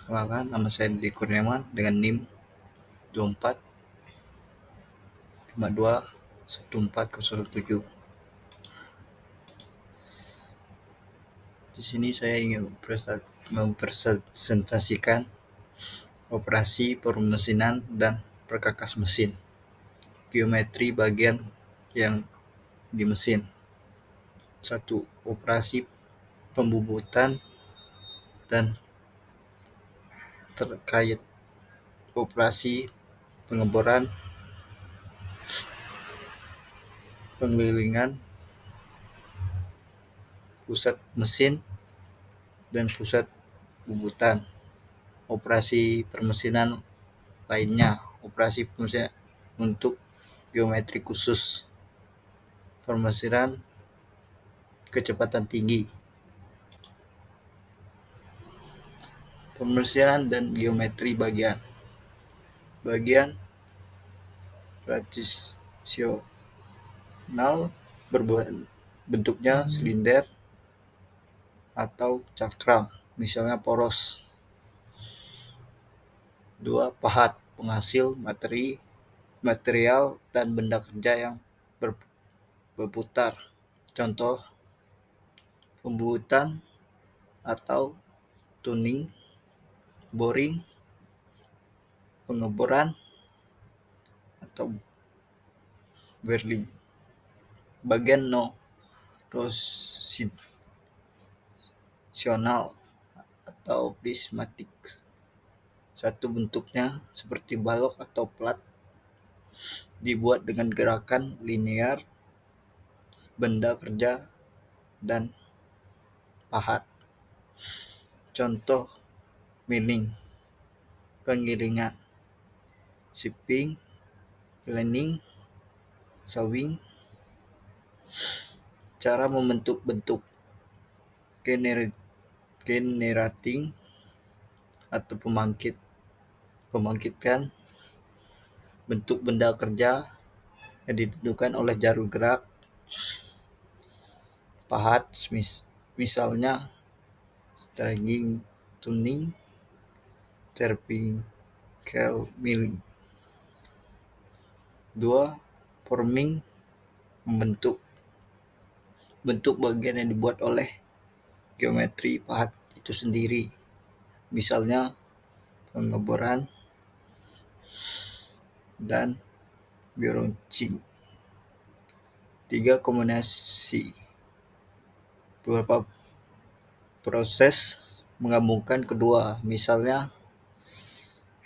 Perkenalkan, nama saya Didi Kurniawan dengan NIM 24521407. Di sini saya ingin mempresentasikan operasi permesinan dan perkakas mesin, geometri bagian yang di mesin. 1. Operasi pembubutan dan terkait operasi pengeboran, pengelilingan pusat mesin dan pusat bubutan. Operasi permesinan lainnya, operasi permesinan untuk geometri khusus, permesinan kecepatan tinggi. Permesinan dan geometri bagian tradisional bentuknya silinder atau cakram, misalnya poros. 2. Pahat, penghasil material dan benda kerja yang berputar. Contoh, pembubutan atau tuning, boring, pengeboran, atau welding. Bagian rotasional atau prismatik. 1. Bentuknya seperti balok atau plat, dibuat dengan gerakan linear, benda kerja, dan pahat. Contoh, milling, penggilingan, shaping, planing, sawing. Cara membentuk bentuk generating atau pembangkitkan bentuk benda kerja yang ditentukan oleh jarum gerak. Pahat, misalnya stringing tuning, vertical milling. 2. Forming, membentuk. Bentuk bagian yang dibuat oleh geometri pahat itu sendiri, misalnya pengeboran dan branching. 3. Kombinasi, beberapa proses menggabungkan kedua, misalnya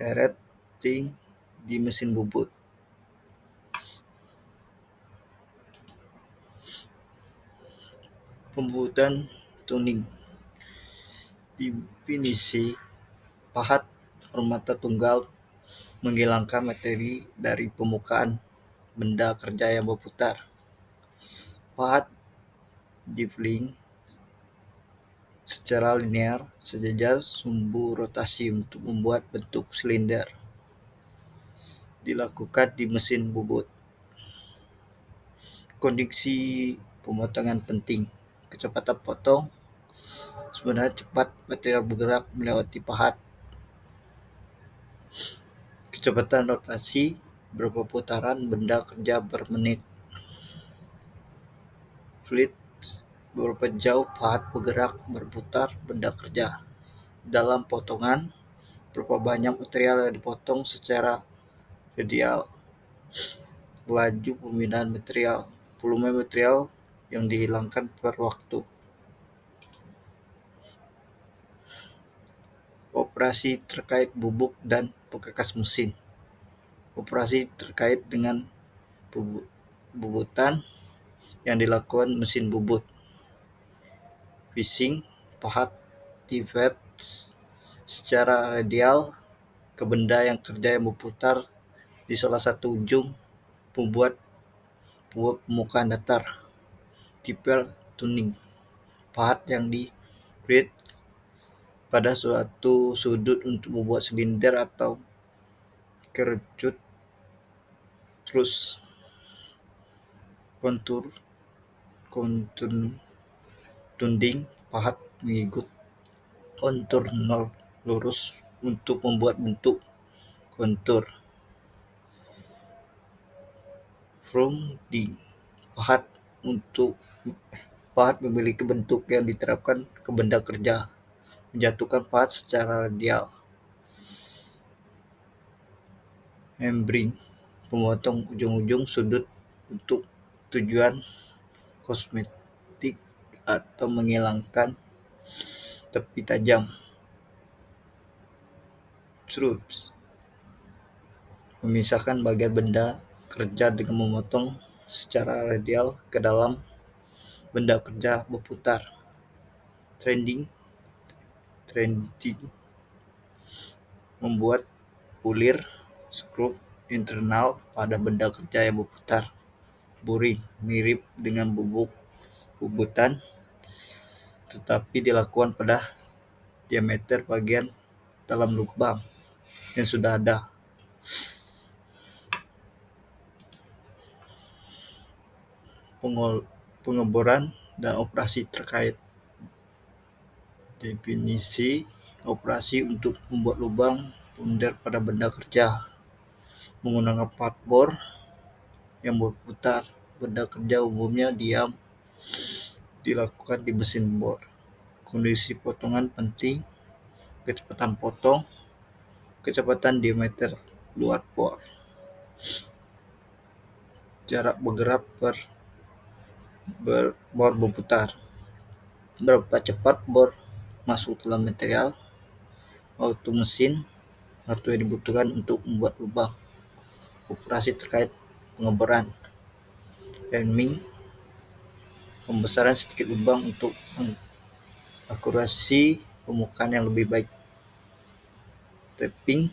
heating di mesin bubut. Pembubutan tuning, definisi pahat permata tunggal menghilangkan materi dari permukaan benda kerja yang berputar. Pahat defiling secara linear sejajar sumbu rotasi untuk membuat bentuk silinder, dilakukan di mesin bubut. Kondisi pemotongan penting, kecepatan potong sebenarnya cepat material bergerak melewati pahat. Kecepatan rotasi, berapa putaran benda kerja per menit. Fleet, berapa jauh pahat bergerak berputar benda kerja. Dalam potongan, berapa banyak material yang dipotong secara radial. Laju pemindahan material, volume material yang dihilangkan per waktu. Operasi terkait bubuk dan perkakas mesin. Operasi terkait dengan bubutan yang dilakukan mesin bubut. Fishing, pahat pivot secara radial ke benda yang kerja yang berputar di salah satu ujung membuat permukaan datar. Tipper tuning, pahat yang di-create pada suatu sudut untuk membuat silinder atau kerucut. Terus kontur tuning, pahat mengikut kontur lurus untuk membuat bentuk kontur. Rounding pahat untuk pahat memiliki bentuk yang diterapkan ke benda kerja, menjatuhkan pahat secara radial. Membering pemotong ujung-ujung sudut untuk tujuan kosmetik atau menghilangkan tepi tajam. Truths memisahkan bagian benda kerja dengan memotong secara radial ke dalam benda kerja berputar. Trending membuat bulir skrup internal pada benda kerja yang berputar. Boring mirip dengan bubutan, tetapi dilakukan pada diameter bagian dalam lubang yang sudah ada. Pengeboran dan operasi terkait. Definisi operasi untuk membuat lubang bundar pada benda kerja menggunakan part bor yang berputar. Benda kerja umumnya diam dilakukan di mesin bor. Kondisi potongan penting: kecepatan potong, kecepatan diameter luar bor, jarak bergerak bor berputar, berapa cepat bor masuk dalam material, waktu mesin, waktu yang dibutuhkan untuk membuat lubang. Operasi terkait pengeboran. Priming, pembesaran sedikit lubang untuk akurasi pemukaan yang lebih baik. Tapping,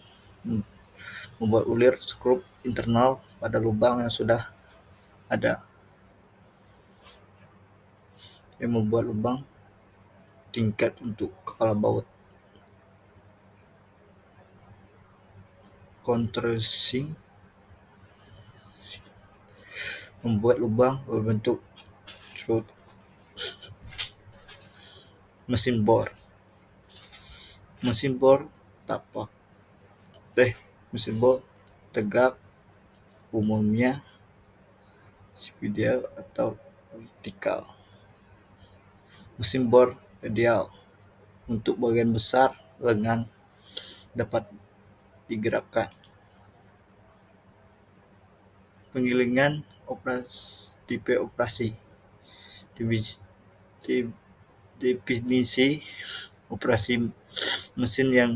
membuat ulir skrup internal pada lubang yang sudah ada, yang membuat lubang tingkat untuk kepala baut. Contouring, membuat lubang berbentuk strut. Mesin bor tapak mesin bor tegak, umumnya spiral atau vertikal. Mesin bor radial, untuk bagian besar lengan dapat digerakkan. Penggilingan tipe operasi. Definisi operasi mesin yang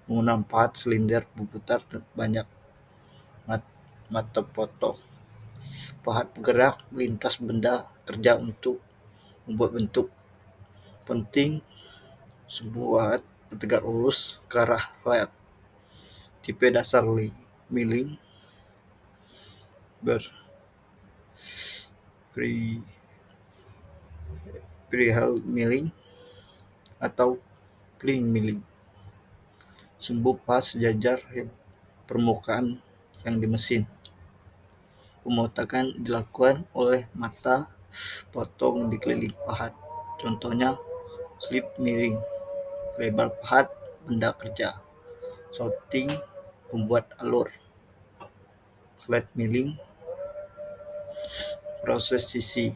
menggunakan pahat silinder berputar banyak mata potong. Pahat bergerak melintas benda kerja untuk membuat bentuk. Penting, sebuah bertegak lurus ke arah layar. Tipe dasar milling, freehand milling atau pling milling. Sumbu pas sejajar permukaan yang di mesin. Pemotakan dilakukan oleh mata potong di keliling pahat. Contohnya slip milling, lebar pahat benda kerja. Sorting, pembuat alur. Flat milling, proses sisi.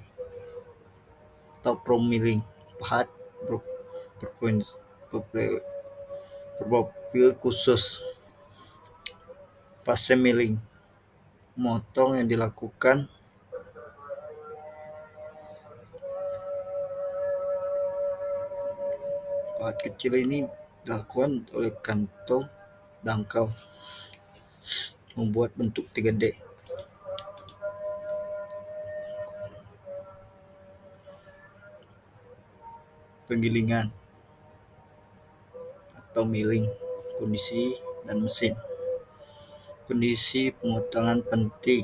Atau pro milling, pahat berprofil khusus. Fase milling, motong yang dilakukan pahat kecil ini dilakukan oleh kantong dangkal membuat bentuk 3D. Penggilingan atau milling, kondisi dan mesin. Kondisi pemotongan penting: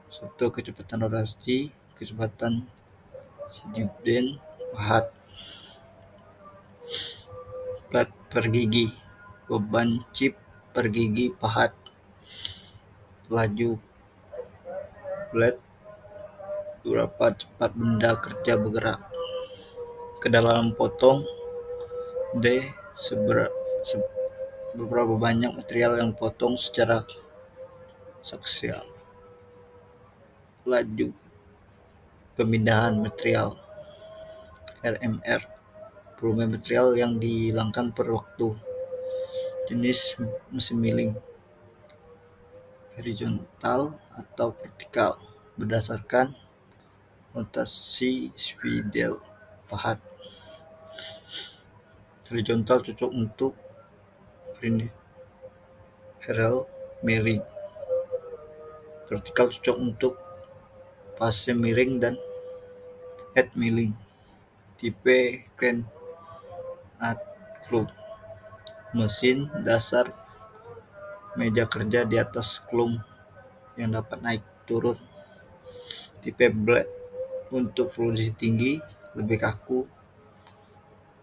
1. Kecepatan rotasi, kecepatan siduden pahat. Plat per gigi, beban chip per gigi pahat. Laju plat, berapa cepat benda kerja bergerak. Kedalaman potong D Seber- se- Beberapa banyak material yang potong secara saksial. Laju pemindahan material RMR, volume material yang dihilangkan per waktu. Jenis mesin milling, horizontal atau vertikal, berdasarkan rotasi spidel pahat. Horizontal cocok untuk Harrell miring, vertikal cocok untuk fase miring dan head milling. Tipe crane at club, mesin dasar meja kerja di atas klum yang dapat naik turun. Tipe blade untuk produksi tinggi, lebih kaku,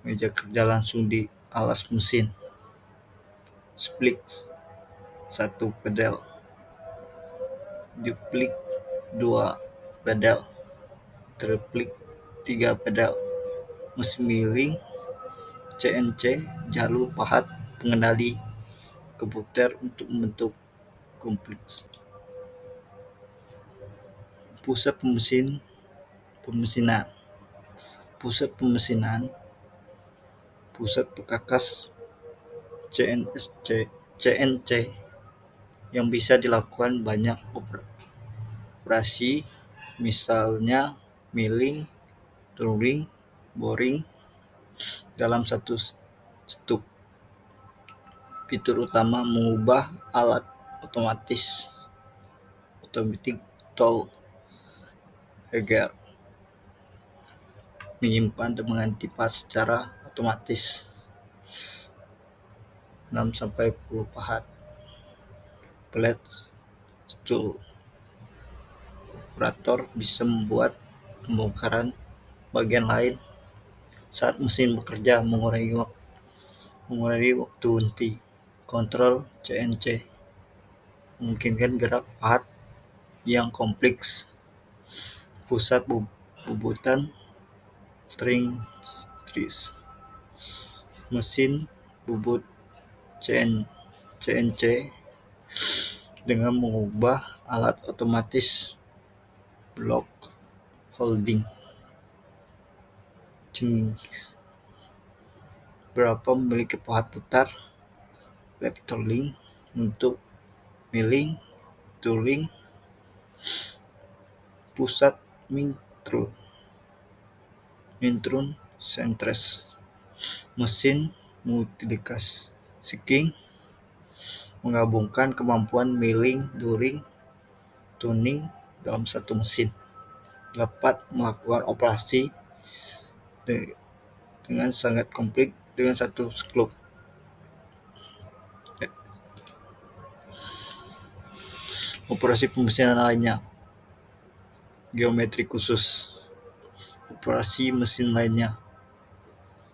meja kerja langsung di alas mesin. Split 1 pedal, duplik 2 pedal, triplik 3 pedal. Mesin milling CNC, jalur pahat pengendali komputer untuk membentuk kompleks. Pusat pemesinan, pusat perkakas CNC yang bisa dilakukan banyak operasi, misalnya milling, drilling, boring dalam satu stuk. Fitur utama mengubah alat otomatis, automatic tool hagger, menyimpan dan mengganti part secara otomatis 6-10 pahat. Plate stool, operator bisa membuat pembongkaran bagian lain saat mesin bekerja, mengurangi waktu henti. Kontrol CNC memungkinkan gerak pahat yang kompleks. Pusat bubutan string stress, mesin bubut CNC dengan mengubah alat otomatis block holding. Jenis berapa memiliki pahat putar, lap tooling untuk milling, tooling. Pusat Mintron Centres, mesin multitasking menggabungkan kemampuan milling, drilling, tuning dalam satu mesin. Dapat melakukan operasi dengan sangat kompleks dengan satu skop. Operasi pemesinan lainnya, geometri khusus. Operasi mesin lainnya,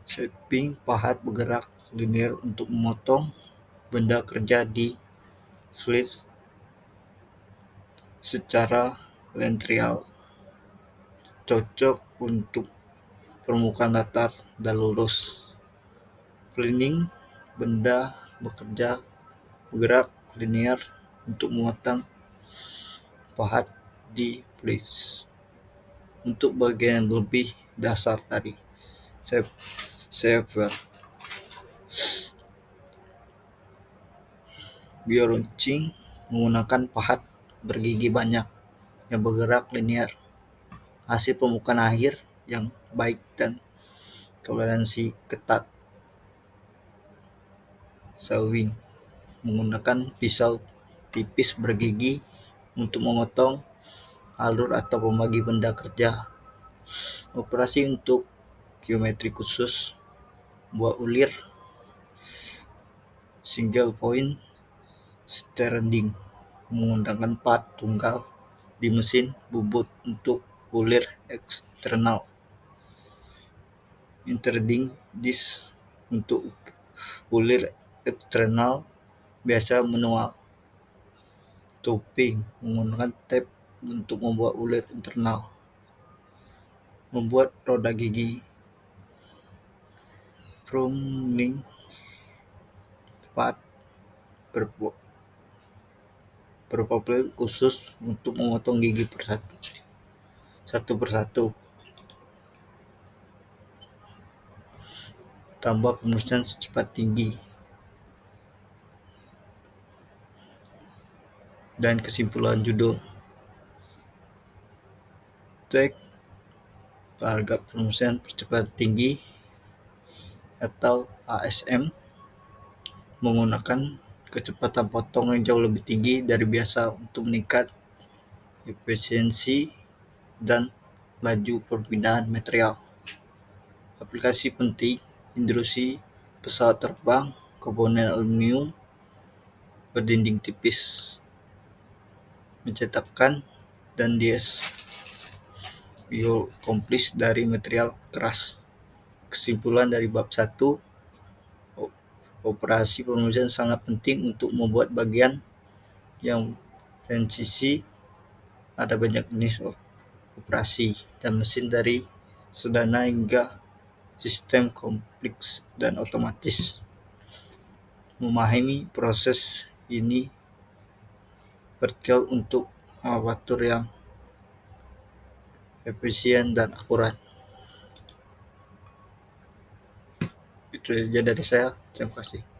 shaping pahat bergerak linear untuk memotong benda kerja di fleece secara linear, cocok untuk permukaan datar dan lurus. Planing, benda bergerak linear untuk memotong pahat di fleece. Untuk bagian yang lebih dasar tadi, shaver, biorunching menggunakan pahat bergigi banyak yang bergerak linear, hasil permukaan akhir yang baik dan toleransi ketat. Sawing menggunakan pisau tipis bergigi untuk memotong alur atau membagi benda kerja. Operasi untuk geometri khusus, buah ulir, single point steering menggunakan part tunggal di mesin bubut untuk ulir eksternal. Interding disc untuk ulir eksternal biasa manual. Topping menggunakan tape untuk membuat ulir internal. Membuat roda gigi. Pruning tempat berprofil khusus untuk memotong gigi satu persatu. Tambah penulisan secepat tinggi. Dan kesimpulan judul. Cek paragraf penulisan percepatan tinggi atau ASM menggunakan kecepatan potong yang jauh lebih tinggi dari biasa untuk meningkat efisiensi dan laju perpindahan material. Aplikasi penting: industri pesawat terbang, komponen aluminium berdinding tipis, mencetakan, dan dies biokomplis dari material keras. Kesimpulan dari bab 1, operasi penulisan sangat penting untuk membuat bagian yang presisi. Ada banyak jenis operasi dan mesin dari sederhana hingga sistem kompleks dan otomatis. Memahami proses ini vertikal untuk manufaktur yang efisien dan akurat. Itu saja dari saya. Terima kasih.